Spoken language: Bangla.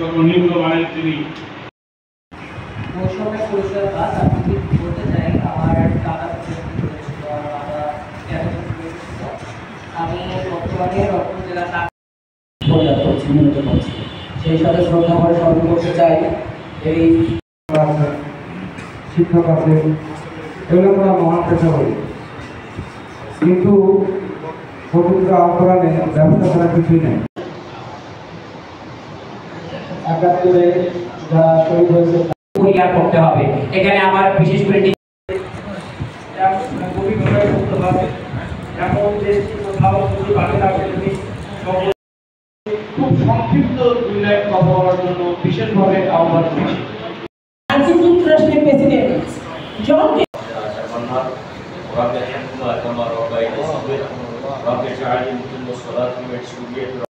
সর্বনিম্ন মানের তিনি মৌসুমে পরিচয় বাদ আমি বলতে চাই আমার দাদা আমি বর্তমানে রংপুর জেলা সেই সাথে শ্রদ্ধা করে স্মরণ করতে চাই এই শিক্ষক আছে, এগুলো আমরা মহান পেশা করি, কিন্তু প্রতিটা আহ্বানে ব্যবসা করা কিছুই নেই। ৭১-এ যারা শহীদ হয়েছে পরিহার করতে হবে। এখানে আমার বিশেষ করে খুব সংক্ষিপ্ত 2 লাইন কথা বলার জন্য বিশেষভাবে আহ্বান করছি। যুক্তরাষ্ট্রের প্রেসিডেন্ট জন رب الحمد لله كما ربيتني صغيرا رب اجعلني مقيم الصلاة ومن